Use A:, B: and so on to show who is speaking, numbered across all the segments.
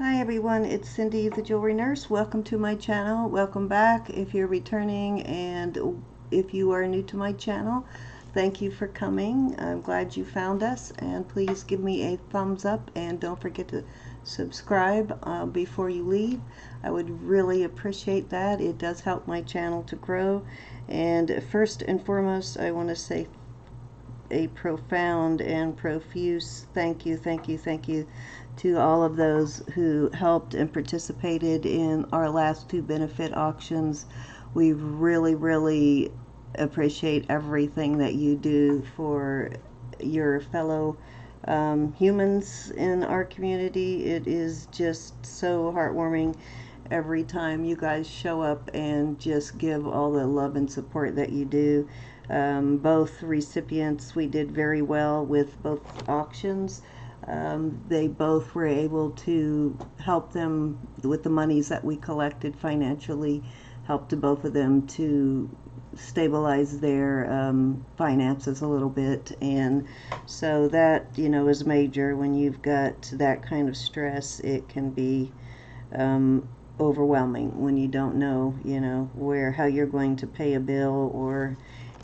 A: Hi everyone, it's Cindy the Jewelry Nurse. Welcome to my channel. Welcome back if you're returning, and if you are new to my channel, thank you for coming. I'm glad you found us, and please give me a thumbs up and don't forget to subscribe before you leave. I would really appreciate that. It does help my channel to grow. And first and foremost, I want to say a profound and profuse thank you to all of those who helped and participated in our last two benefit auctions. We really appreciate everything that you do for your fellow humans in our community. It is just so heartwarming every time you guys show up and just give all the love and support that you do. Both recipients, we did very well with both auctions. They both were able to help them with the monies that we collected financially, helped both of them to stabilize their finances a little bit. And so that, you know, is major. When you've got that kind of stress, it can be overwhelming when you don't know, you know, how you're going to pay a bill or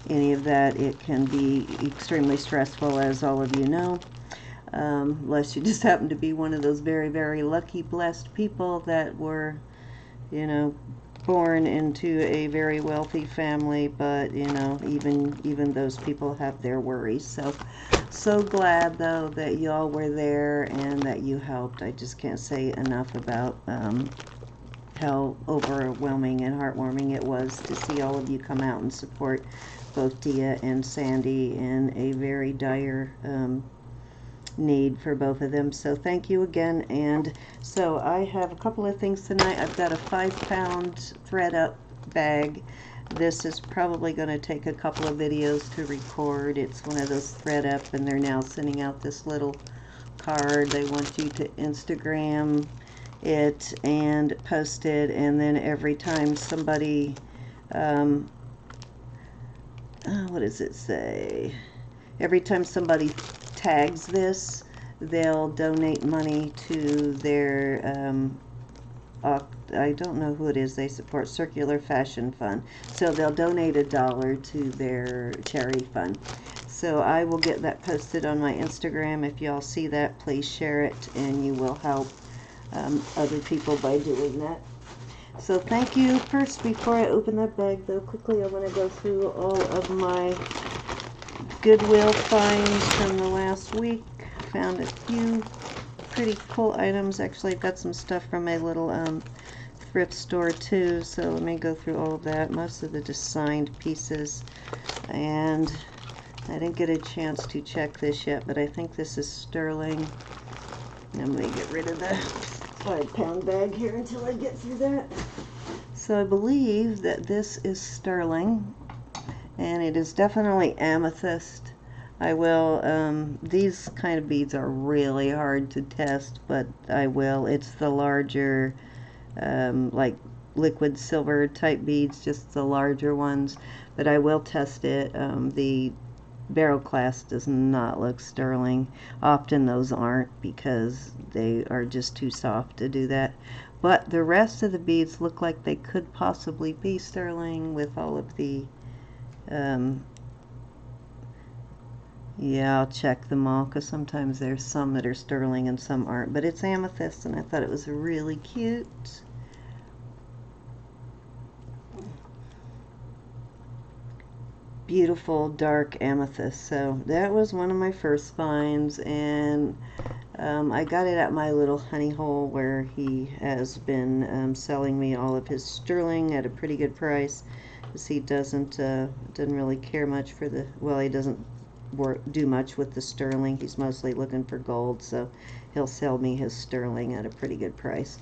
A: any of that. It can be extremely stressful, as all of you know, unless you just happen to be one of those very lucky, blessed people that were, you know, born into a very wealthy family. But you know, even those people have their worries. So glad though that y'all were there and that you helped. I just can't say enough about how overwhelming and heartwarming it was to see all of you come out and support both Dia and Sandy in a very dire need for both of them. So thank you again. And so I have a couple of things tonight. I've got a 5-pound thread up bag. This is probably going to take a couple of videos to record. It's one of those thread up, and they're now sending out this little card. They want you to Instagram it and post it, and then every time somebody what does it say? Every time somebody tags this, they'll donate money to their I don't know who it is they support, Circular Fashion Fund. So they'll donate $1 to their charity fund. So I will get that posted on my Instagram. If y'all see that, please share it, and you will help other people by doing that. So thank you. First, before I open that bag though, quickly I want to go through all of my Goodwill finds from the last week. Found a few pretty cool items. Actually, I've got some stuff from my little thrift store too, so let me go through all of that. Most of the just signed pieces, and I didn't get a chance to check this yet, but I think this is sterling. I'm going to get rid of the 5-pound bag here until I get through that. So I believe that this is sterling, and it is definitely amethyst. I will, these kind of beads are really hard to test, but I will. It's the larger, like liquid silver type beads, just the larger ones, but I will test it. The barrel clasp does not look sterling. Often those aren't because they are just too soft to do that. But the rest of the beads look like they could possibly be sterling with all of the yeah, I'll check them all because sometimes there's some that are sterling and some aren't. But it's amethyst, and I thought it was really cute. Beautiful dark amethyst. So that was one of my first finds, and I got it at my little honey hole where he has been selling me all of his sterling at a pretty good price, because he doesn't really care much for the, well, he doesn't do much with the sterling. He's mostly looking for gold, so he'll sell me his sterling at a pretty good price.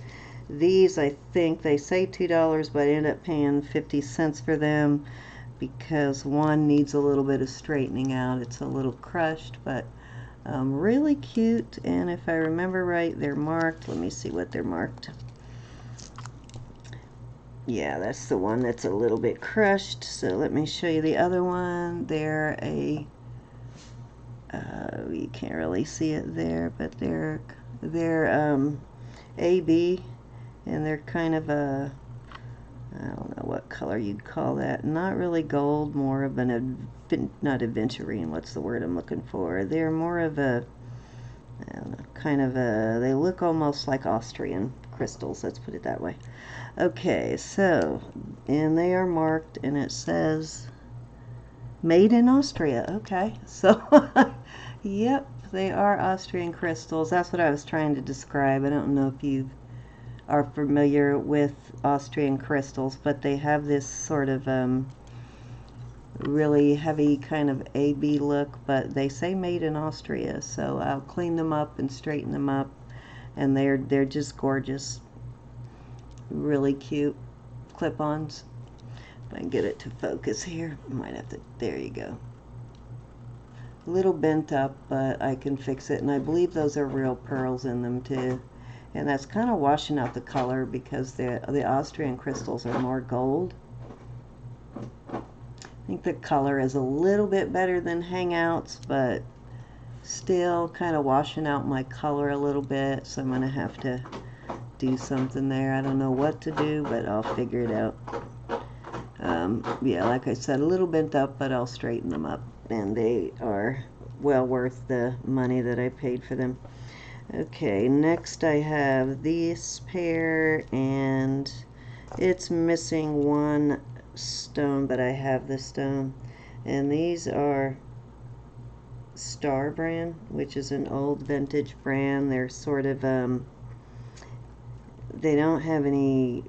A: These, I think they say $2, but I end up paying 50 cents for them because one needs a little bit of straightening out. It's a little crushed, but really cute. And if I remember right, they're marked. Let me see what they're marked. Yeah, that's the one that's a little bit crushed. So let me show you the other one. They're a you can't really see it there, but they're AB, and they're kind of a, I don't know what color you'd call that. Not really gold, more of an, not aventurine, what's the word I'm looking for? They're more of a, I don't know, kind of a, they look almost like Austrian crystals, let's put it that way. Okay, so, and they are marked, and it says, made in Austria. Okay, so, yep, they are Austrian crystals. That's what I was trying to describe. I don't know if you are familiar with Austrian crystals, but they have this sort of really heavy kind of AB look, but they say made in Austria, so I'll clean them up and straighten them up, and they're just gorgeous, really cute clip-ons. If I can get it to focus here, I might have to, there you go. A little bent up, but I can fix it, and I believe those are real pearls in them too. And that's kind of washing out the color because the Austrian crystals are more gold. I think the color is a little bit better than Hangouts, but still kind of washing out my color a little bit, so I'm going to have to do something there. I don't know what to do, but I'll figure it out. Yeah, like I said, a little bent up, but I'll straighten them up, and they are well worth the money that I paid for them. Okay, next I have this pair, and it's missing one stone, but I have the stone. And these are Star brand, which is an old vintage brand. They're sort of, they don't have any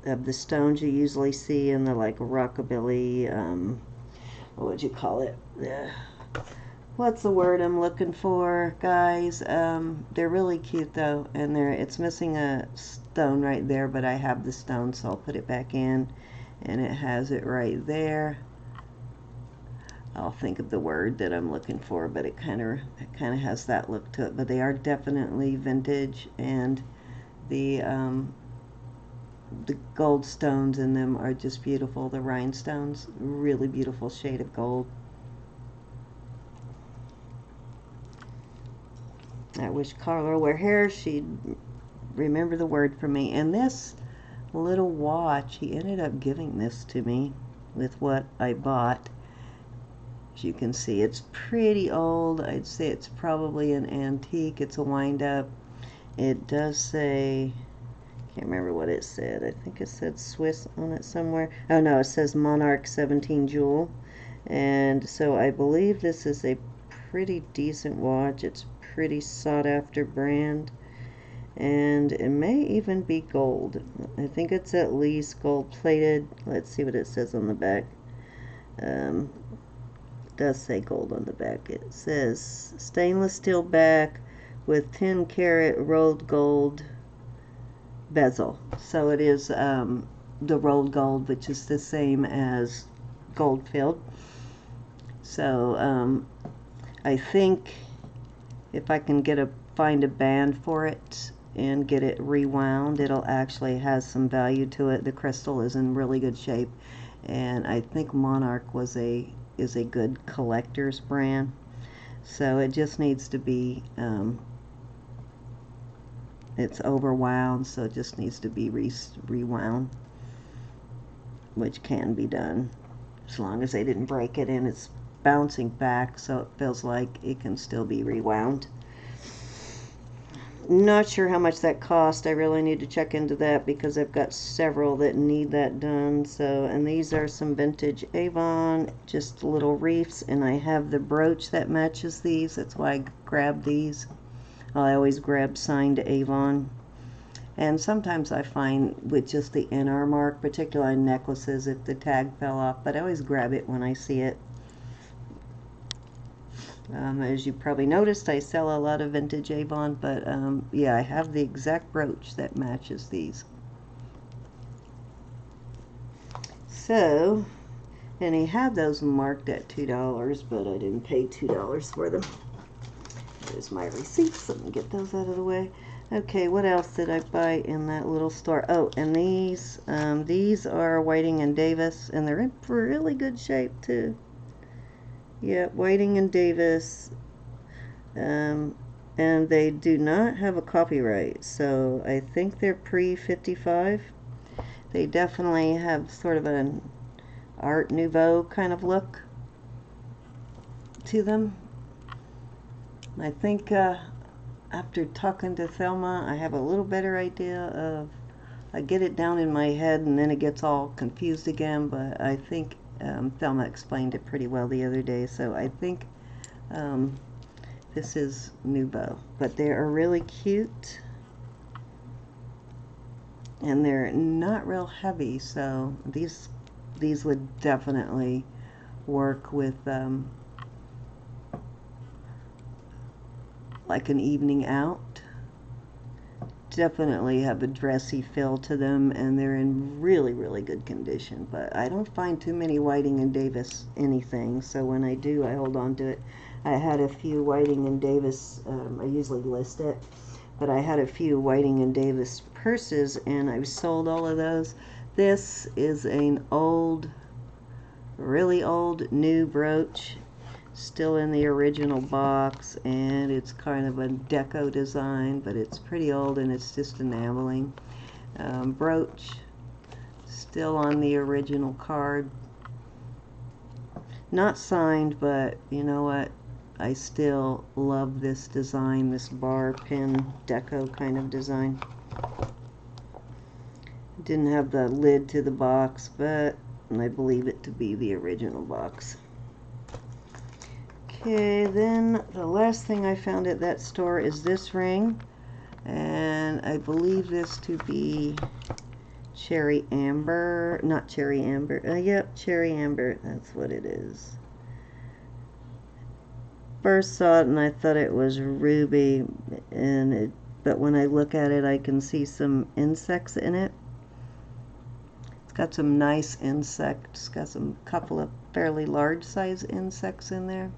A: of the stones you usually see in the, like, rockabilly, what would you call it? What's the word I'm looking for, guys? They're really cute though, and it's missing a stone right there, but I have the stone, so I'll put it back in, and it has it right there. I'll think of the word that I'm looking for, but it kind of has that look to it. But they are definitely vintage, and the gold stones in them are just beautiful. The rhinestones, really beautiful shade of gold. I wish Carla were here, she'd remember the word for me. And this little watch, he ended up giving this to me with what I bought. As you can see, it's pretty old. I'd say it's probably an antique. It's a wind-up. It does say, can't remember what it said. I think it said Swiss on it somewhere. Oh no, it says Monarch 17 Jewel. And so I believe this is a pretty decent watch. It's pretty sought after brand, and it may even be gold. I think it's at least gold plated. Let's see what it says on the back. It does say gold on the back. It says stainless steel back with 10 karat rolled gold bezel. So it is the rolled gold, which is the same as gold filled. So I think if I can find a band for it and get it rewound, it'll actually has some value to it. The crystal is in really good shape, and I think Monarch is a good collector's brand. So it just needs to be, it's overwound, so it just needs to be rewound, which can be done as long as they didn't break it, and it's bouncing back, so it feels like it can still be rewound. Not sure how much that cost. I really need to check into that because I've got several that need that done. So, and these are some vintage Avon, just little reefs, and I have the brooch that matches these. That's why I grabbed these. I always grab signed Avon. And sometimes I find with just the NR mark, particularly on necklaces, if the tag fell off, but I always grab it when I see it. As you probably noticed, I sell a lot of vintage Avon, but yeah, I have the exact brooch that matches these. So, and he had those marked at $2, but I didn't pay $2 for them. There's my receipts. Let me get those out of the way. Okay, what else did I buy in that little store? Oh, and these are Whiting and Davis, and they're in really good shape too. Yeah, Whiting and Davis. and they do not have a copyright, so I think they're pre-55. They definitely have sort of an Art Nouveau kind of look to them. I think after talking to Thelma, I have a little better idea of, I get it down in my head and then it gets all confused again, but I think Thelma explained it pretty well the other day, so I think this is Nouveau. But they are really cute, and they're not real heavy, so these would definitely work with like an evening out. Definitely have a dressy feel to them, and they're in really, really good condition. But I don't find too many Whiting and Davis anything, so when I do, I hold on to it. I had a few Whiting and Davis, I usually list it, but I had a few Whiting and Davis purses, and I've sold all of those. This is an old, really old, new brooch, still in the original box, and it's kind of a deco design, but it's pretty old and it's just enameling. Brooch, still on the original card, not signed, but you know what, I still love this design, this bar pin deco kind of design. Didn't have the lid to the box, but I believe it to be the original box. Okay, then the last thing I found at that store is this ring, and I believe this to be cherry amber, not cherry amber, yep, cherry amber, that's what it is. First saw it and I thought it was ruby, but when I look at it I can see some insects in it. It's got some nice insects, got some couple of fairly large size insects in there.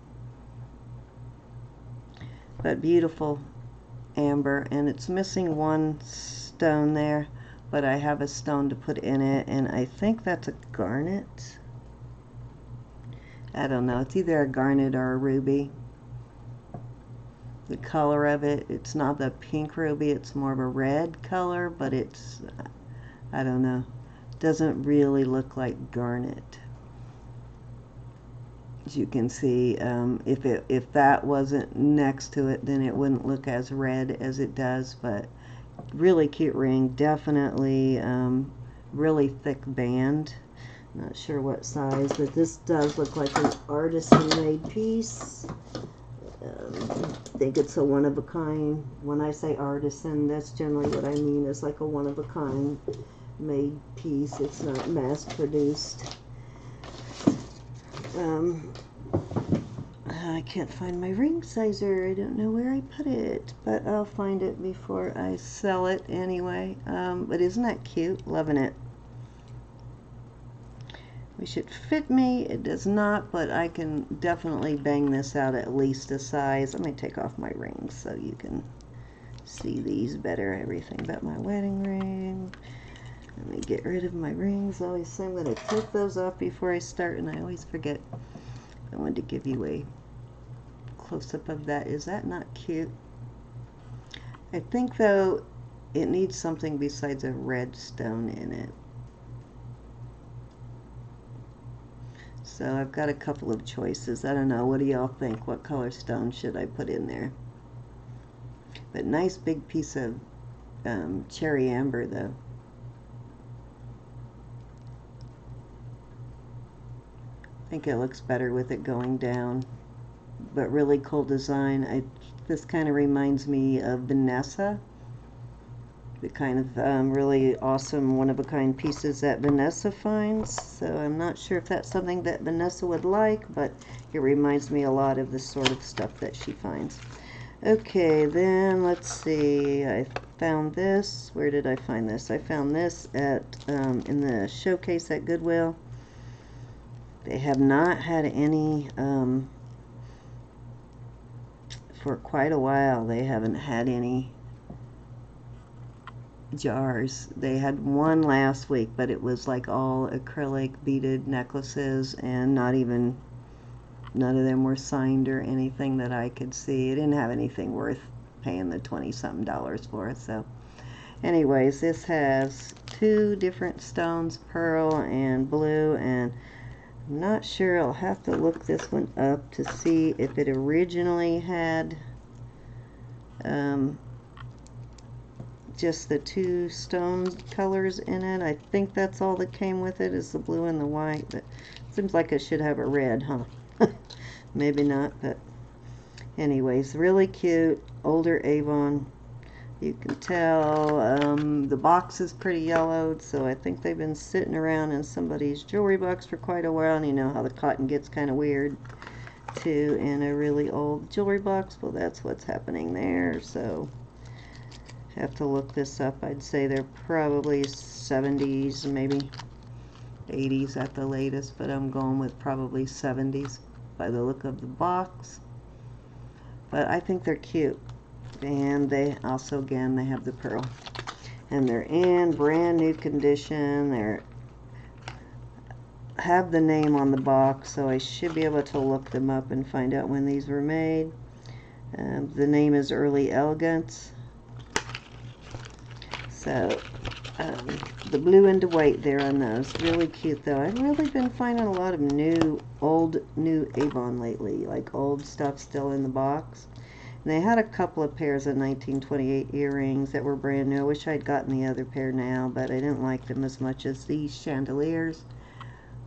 A: But beautiful amber, and it's missing one stone there, but I have a stone to put in it, and I think that's a garnet. I don't know, it's either a garnet or a ruby. The color of it, it's not the pink ruby, it's more of a red color, but it's, I don't know, doesn't really look like garnet. As you can see, if that wasn't next to it, then it wouldn't look as red as it does. But really cute ring, definitely really thick band. Not sure what size, but this does look like an artisan-made piece. I think it's a one-of-a-kind. When I say artisan, that's generally what I mean. It's like a one-of-a-kind made piece. It's not mass-produced. I can't find my ring sizer. I don't know where I put it, but I'll find it before I sell it anyway. But isn't that cute? Loving it. Wish it fit me. It does not, but I can definitely bang this out at least a size. Let me take off my rings so you can see these better. Everything but my wedding ring. Let me get rid of my rings. I always say I'm going to take those off before I start, and I always forget. I wanted to give you a close-up of that. Is that not cute? I think, though, it needs something besides a red stone in it. So I've got a couple of choices. I don't know. What do y'all think? What color stone should I put in there? But nice big piece of cherry amber, though. I think it looks better with it going down, but really cool design. This kind of reminds me of Vanessa, the kind of really awesome one-of-a-kind pieces that Vanessa finds. So I'm not sure if that's something that Vanessa would like, but it reminds me a lot of the sort of stuff that she finds. Okay, then let's see. I found this. Where did I find this? I found this at in the showcase at Goodwill. They have not had any, for quite a while, they haven't had any jars. They had one last week, but it was like all acrylic beaded necklaces, and none of them were signed or anything that I could see. It didn't have anything worth paying the $20-something for it. So anyways, this has 2 different stones, pearl and blue, and I'm not sure. I'll have to look this one up to see if it originally had just the 2 stone colors in it. I think that's all that came with it, is the blue and the white, but it seems like it should have a red, huh? Maybe not, but anyways, really cute. Older Avon. You can tell the box is pretty yellowed, so I think they've been sitting around in somebody's jewelry box for quite a while, and you know how the cotton gets kind of weird too in a really old jewelry box. Well, that's what's happening there. So have to look this up. I'd say they're probably 70s, maybe 80s at the latest, but I'm going with probably 70s by the look of the box. But I think they're cute. And they also, again, they have the pearl. And they're in brand new condition. They're have the name on the box, so I should be able to look them up and find out when these were made. The name is Early Elegance. So the blue and the white there on those, really cute though. I've really been finding a lot of new Avon lately, like old stuff still in the box. And they had a couple of pairs of 1928 earrings that were brand new. I wish I'd gotten the other pair now, but I didn't like them as much as these chandeliers.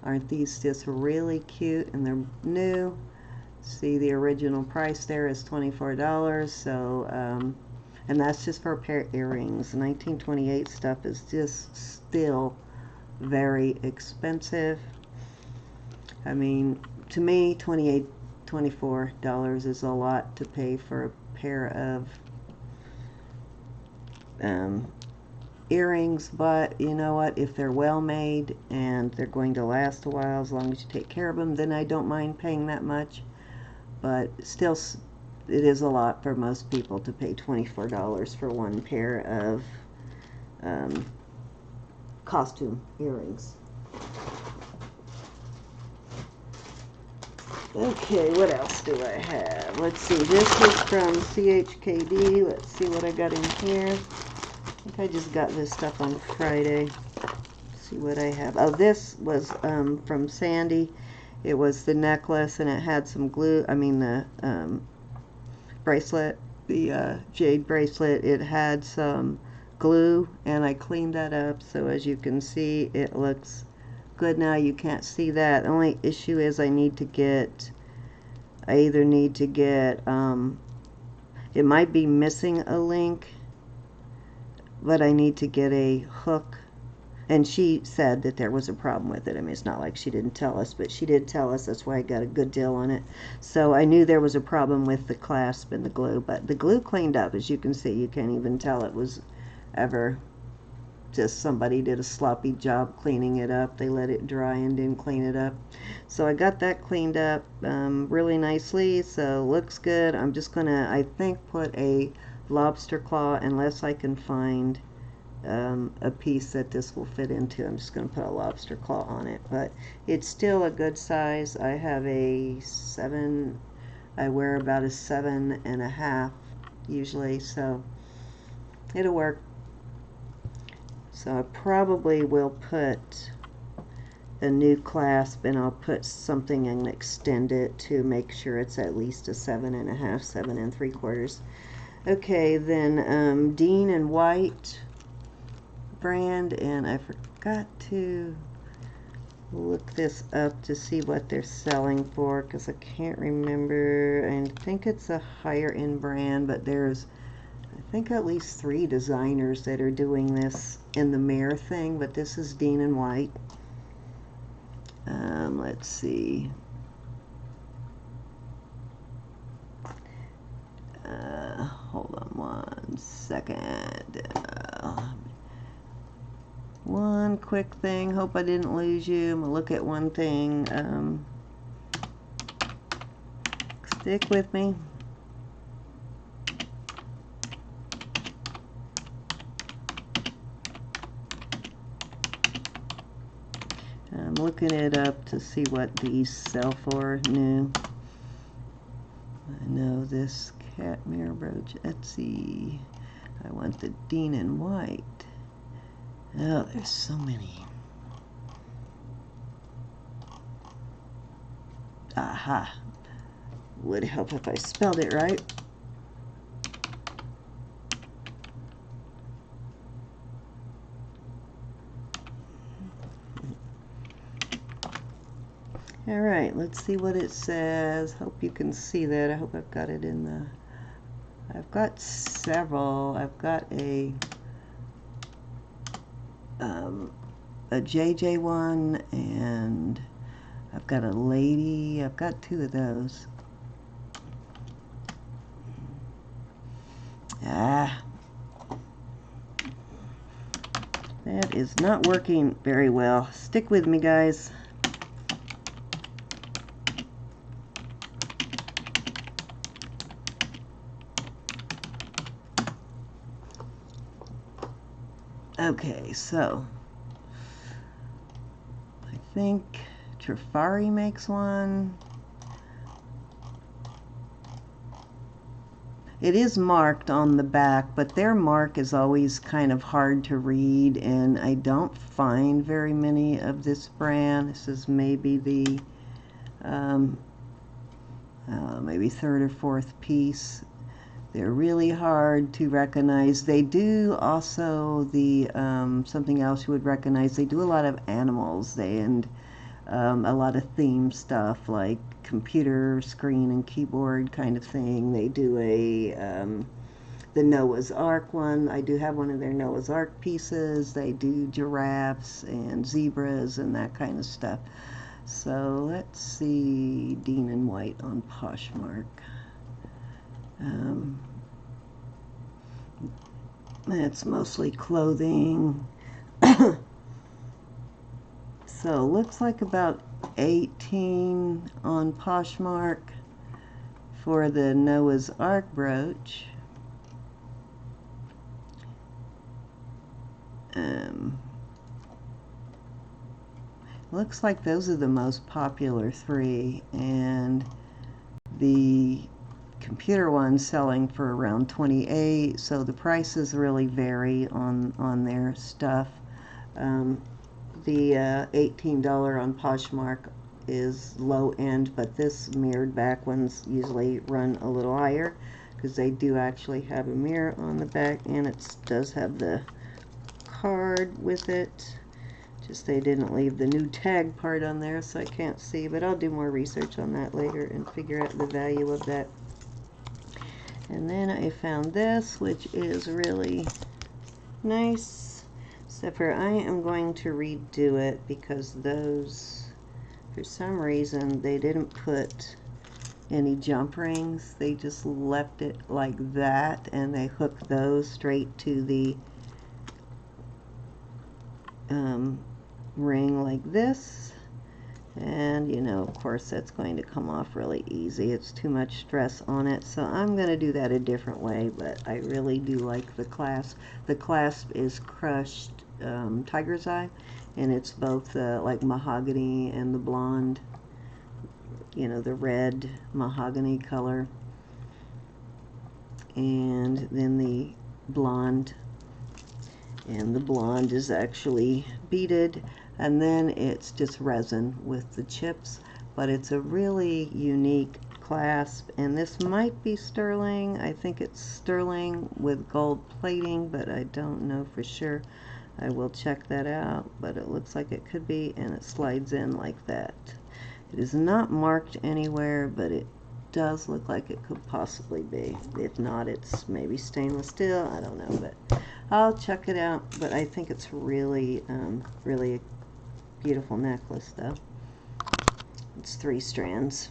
A: Aren't these just really cute? And they're new. See, the original price there is $24, so and that's just for a pair of earrings. 1928 stuff is just still very expensive. I mean, to me, $24 is a lot to pay for a pair of earrings, but you know what, if they're well made and they're going to last a while, as long as you take care of them, then I don't mind paying that much. But still, it is a lot for most people to pay $24 for one pair of costume earrings. Okay, what else do I have? Let's see, this is from CHKD. Let's see what I got in here. I think I just got this stuff on Friday. Let's see what I have. Oh, this was from Sandy. It was the necklace, and it had some glue. I mean, the bracelet, the Jade bracelet. It had some glue, and I cleaned that up. So as you can see, it looks good now. You can't see that. The only issue is I either need to get, it might be missing a link, but I need to get a hook. And she said that there was a problem with it. I mean, it's not like she didn't tell us, but she did tell us. That's why I got a good deal on it. So I knew there was a problem with the clasp and the glue, but the glue cleaned up. As you can see, you can't even tell it was ever just somebody did a sloppy job cleaning it up. They let it dry and didn't clean it up. So I got that cleaned up really nicely, so looks good. I'm just gonna, I think, put a lobster claw, unless I can find a piece that this will fit into. I'm just going to put a lobster claw on it, but it's still a good size. I have a 7, I wear about a 7.5 usually, so it'll work. So I probably will put a new clasp, and I'll put something and extend it to make sure it's at least a 7.5, 7 3/4. Okay, then Dean and White brand, and I forgot to look this up to see what they're selling for, because I can't remember. I think it's a higher end brand, but there's, I think, at least 3 designers that are doing this in the mirror thing, but this is Dean and White. Let's see. Hold on one second. One quick thing. Hope I didn't lose you. I'm going to look at one thing. Stick with me. I'm looking it up to see what these sell for new. I know this cat mirror brooch, Etsy. I want the Dean in white. Oh, there's so many. Aha. Would help if I spelled it right. All right, let's see what it says. Hope you can see that. I hope I've got it in the... I've got several. I've got a JJ one, and I've got a lady. I've got two of those. Ah, that is not working very well. Stick with me, guys. Okay, so I think THRIFT makes one. It is marked on the back, but their mark is always kind of hard to read, and I don't find very many of this brand. This is maybe the maybe third or fourth piece. They're really hard to recognize. They do also the something else you would recognize. They do a lot of animals and a lot of theme stuff like computer screen and keyboard kind of thing. They do the Noah's Ark one. I do have one of their Noah's Ark pieces. They do giraffes and zebras and that kind of stuff. So let's see, Dean in white on Poshmark. It's mostly clothing. So looks like about 18 on Poshmark for the Noah's Ark brooch. Looks like those are the most popular three, and the computer one selling for around 28, so the prices really vary on their stuff. The $18 on Poshmark is low end, but this mirrored back ones usually run a little higher because they do actually have a mirror on the back, and it does have the card with it. Just they didn't leave the new tag part on there, so I can't see, but I'll do more research on that later and figure out the value of that. And then I found this, which is really nice, except for I am going to redo it because those, for some reason, they didn't put any jump rings. They just left it like that, and they hooked those straight to the ring like this. And you know, of course, that's going to come off really easy. It's too much stress on it, so I'm going to do that a different way. But I really do like the clasp. The clasp is crushed tiger's eye, and it's both like mahogany and the blonde, you know, the red mahogany color, and then the blonde, and the blonde is actually beaded, and then it's just resin with the chips. But it's a really unique clasp, and this might be sterling. I think it's sterling with gold plating, but I don't know for sure. I will check that out, but it looks like it could be, and it slides in like that. It is not marked anywhere, but it does look like it could possibly be. If not, it's maybe stainless steel. I don't know, but I'll check it out. But I think it's really, really a beautiful necklace, though. It's 3 strands.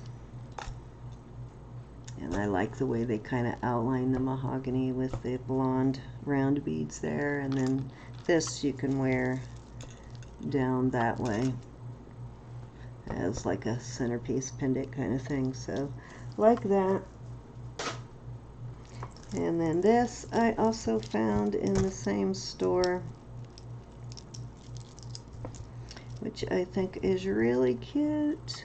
A: And I like the way they kind of outline the mahogany with the blonde round beads there. And then this you can wear down that way as like a centerpiece pendant kind of thing. So like that. And then this I also found in the same store, which I think is really cute.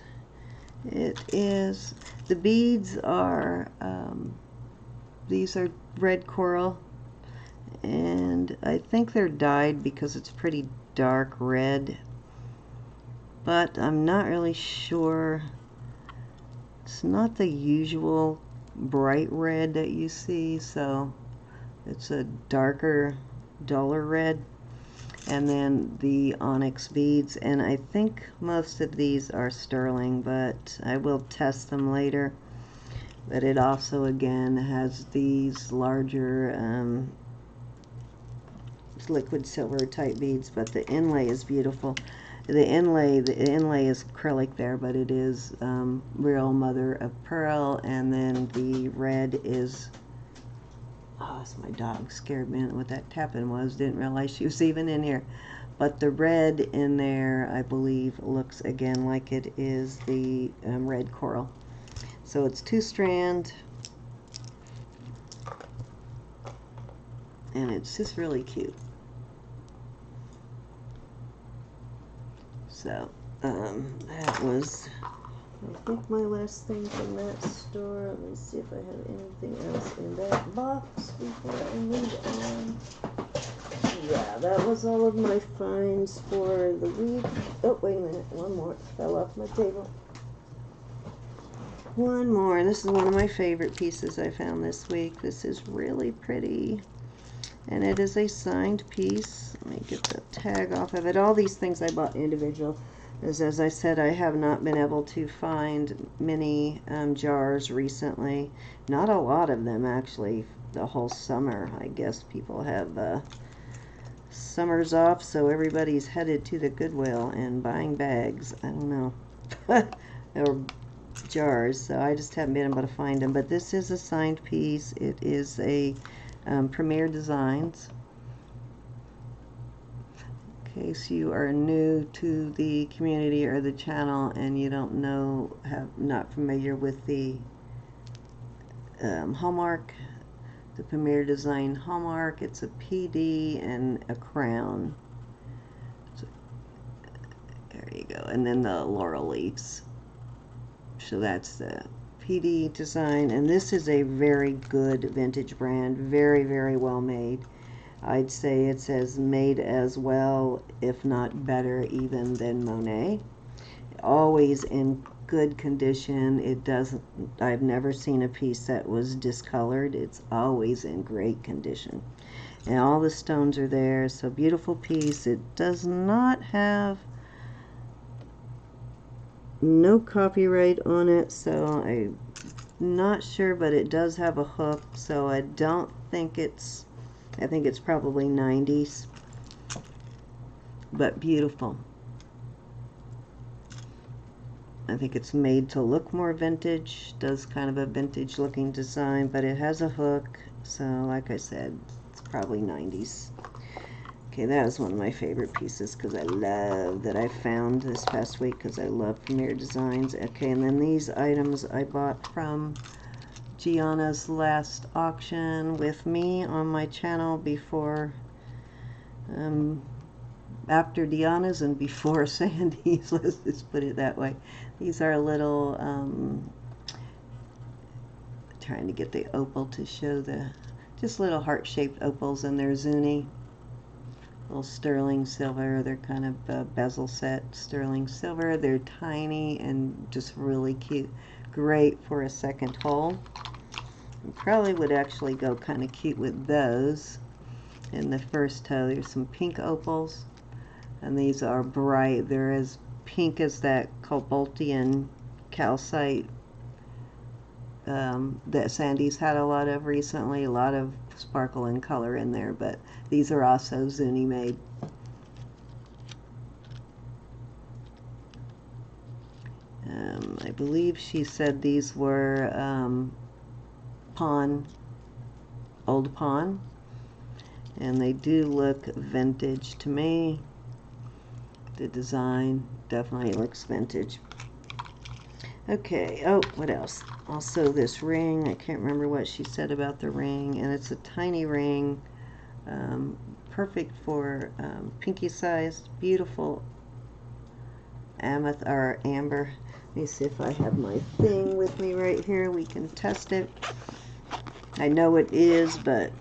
A: It is, the beads are these are red coral, and I think they're dyed because it's pretty dark red, but I'm not really sure. It's not the usual bright red that you see, so it's a darker, duller red. And then the onyx beads, and I think most of these are sterling, but I will test them later. But it also again has these larger liquid silver type beads, but the inlay is beautiful. The inlay is acrylic there, but it is real mother of pearl. And then the red is, oh, it's my dog, scared me what that tapping was, didn't realize she was even in here. But the red in there, I believe, looks again like it is the red coral. So it's 2-strand, and it's just really cute. So that was, I think, my last thing from that store. Let me see if I have anything else in that box before I move on. Yeah, that was all of my finds for the week. Oh, wait a minute, one more fell off my table. One more. This is one of my favorite pieces I found this week. This is really pretty, and it is a signed piece. Let me get the tag off of it. All these things I bought individual, as I said, I have not been able to find many jars recently. Not a lot of them, actually. The whole summer, I guess people have summer's off, so everybody's headed to the Goodwill and buying bags. I don't know. Or jars, so I just haven't been able to find them. But this is a signed piece. It is a Premier Designs. In case you are new to the community or the channel and you don't know, not familiar with the Hallmark, the Premier Design Hallmark, it's a PD and a crown. So, there you go, and then the laurel leaves. So that's the PD design, and this is a very good vintage brand, very, very well made. I'd say it's as made as well, if not better, even than Monet. Always in good condition. It doesn't, I've never seen a piece that was discolored. It's always in great condition. And all the stones are there, so beautiful piece. It does not have no copyright on it, so I'm not sure, but it does have a hook, so I don't think it's, I think it's probably 90s, but beautiful. I think it's made to look more vintage, does kind of a vintage looking design, but it has a hook, so like I said, it's probably 90s. Okay, that was one of my favorite pieces because I love that I found this past week because I love Premier Designs. Okay, and then these items I bought from Gianna's last auction with me on my channel before, after Deanna's and before Sandy's, let's just put it that way. These are little, trying to get the opal to show the, just little heart-shaped opals, and they're Zuni. Little sterling silver. They're kind of bezel set sterling silver. They're tiny and just really cute. Great for a second hole. And probably would actually go kind of cute with those. In the first toe, there's some pink opals, and these are bright. They're as pink as that Cobaltian calcite that Sandy's had a lot of recently. A lot of sparkle and color in there, but these are also Zuni made. I believe she said these were old pawn, and they do look vintage to me. The design definitely looks vintage. Okay, oh, what else? Also this ring, I can't remember what she said about the ring, and it's a tiny ring, perfect for pinky sized, beautiful amber. Let me see if I have my thing with me right here, we can test it. I know it is, but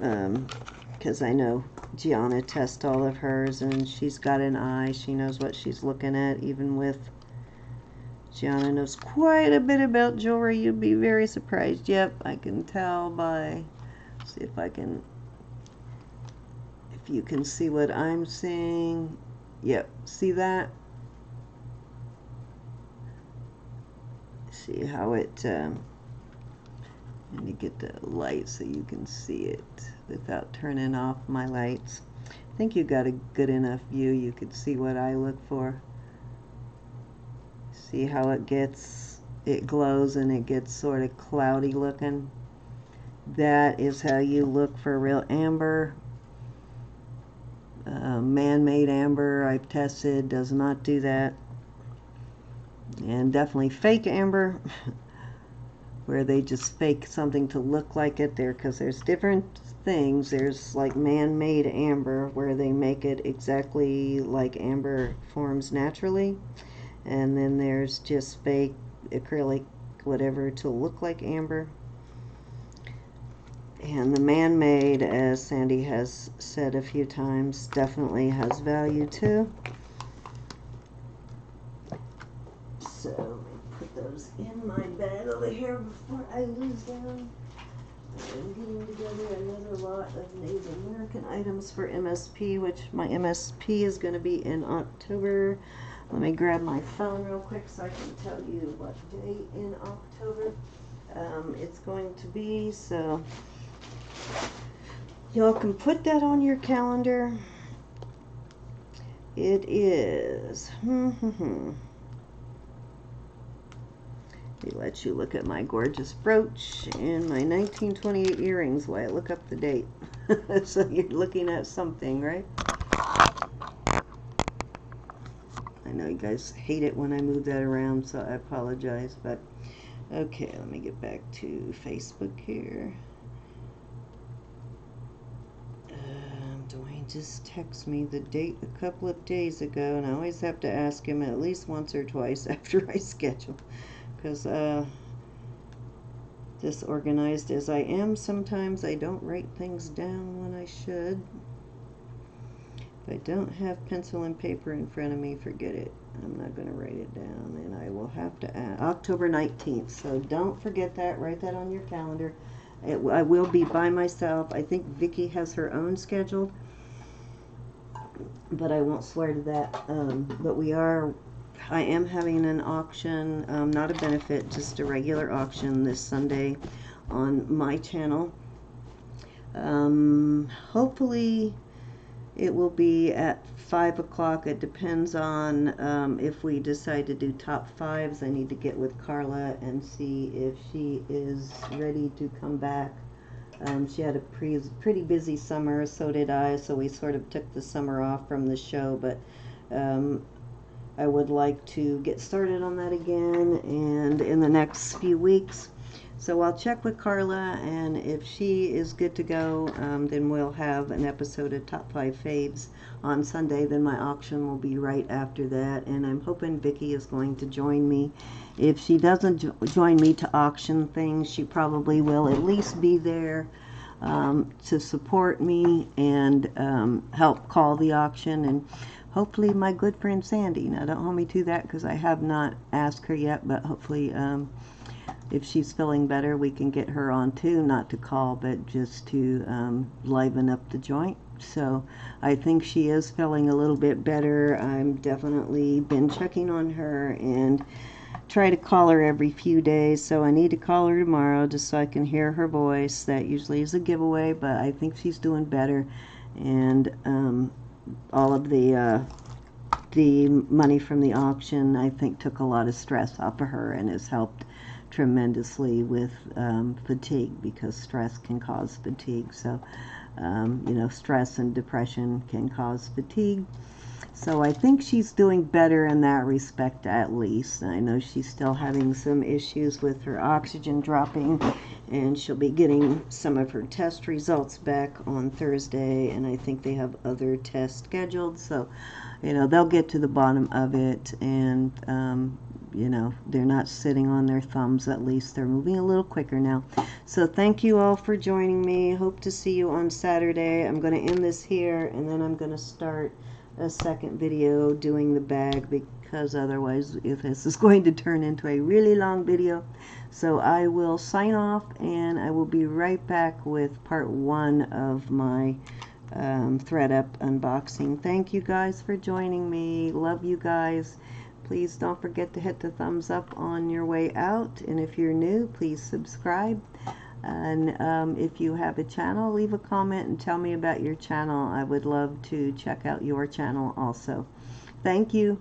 A: because I know Gianna tests all of hers, and she's got an eye. She knows what she's looking at, even with... Gianna knows quite a bit about jewelry. You'd be very surprised. Yep, I can tell by... See if I can... If you can see what I'm seeing. Yep, see that? See how it... Let me get the light so you can see it without turning off my lights. I think you got a good enough view. You could see what I look for. See how it glows and it gets sort of cloudy looking. That is how you look for real amber. Man-made amber, I've tested, does not do that. And definitely fake amber, where they just fake something to look like it there, because there's different things. There's like man-made amber, where they make it exactly like amber forms naturally. And then there's just fake acrylic, whatever, to look like amber. And the man-made, as Sandy has said a few times, definitely has value too. So let me put those in my bag over here before I lose them. I'm getting together another lot of Native American items for MSP, which my MSP is going to be in October. Let me grab my phone real quick so I can tell you what day in October it's going to be. So y'all can put that on your calendar. It is... It lets you look at my gorgeous brooch and my 1928 earrings while I look up the date. So you're looking at something, right? I know you guys hate it when I move that around, so I apologize. But okay, let me get back to Facebook here. Dwayne just texted me the date a couple of days ago, and I always have to ask him at least once or twice after I schedule. Because disorganized as I am, sometimes I don't write things down when I should. If I don't have pencil and paper in front of me, forget it. I'm not going to write it down, and I will have to add October 19th. So don't forget that. Write that on your calendar. I will be by myself. I think Vicki has her own scheduled, but I won't swear to that. But I am having an auction, not a benefit, just a regular auction this Sunday on my channel. Hopefully it will be at 5 o'clock. It depends on if we decide to do top fives. I need to get with Carla and see if she is ready to come back. She had a pretty busy summer, so did I, so we sort of took the summer off from the show, but I would like to get started on that again and in the next few weeks. So I'll check with Carla, and if she is good to go, then we'll have an episode of Top 5 Faves on Sunday. Then my auction will be right after that, and I'm hoping Vicki is going to join me. If she doesn't join me to auction things, she probably will at least be there to support me and help call the auction. And hopefully my good friend Sandy, now don't hold me to that because I have not asked her yet, but hopefully if she's feeling better, we can get her on too, not to call, but just to liven up the joint. So I think she is feeling a little bit better. I've definitely been checking on her and try to call her every few days. So I need to call her tomorrow just so I can hear her voice. That usually is a giveaway, but I think she's doing better. And all of the money from the auction, I think, took a lot of stress off of her and has helped tremendously with fatigue, because stress can cause fatigue. So you know, stress and depression can cause fatigue. So I think she's doing better in that respect, at least. I know she's still having some issues with her oxygen dropping, and she'll be getting some of her test results back on Thursday, and I think they have other tests scheduled. So, you know, they'll get to the bottom of it, and you know, they're not sitting on their thumbs. At least they're moving a little quicker now. So thank you all for joining me. Hope to see you on Saturday. I'm going to end this here, and then I'm going to start a second video doing the bag, because otherwise this is going to turn into a really long video. So I will sign off, and I will be right back with part 1 of my thread up unboxing. Thank you guys for joining me. Love you guys. Please don't forget to hit the thumbs up on your way out, and if you're new, please subscribe. And if you have a channel, leave a comment and tell me about your channel. I would love to check out your channel also. Thank you.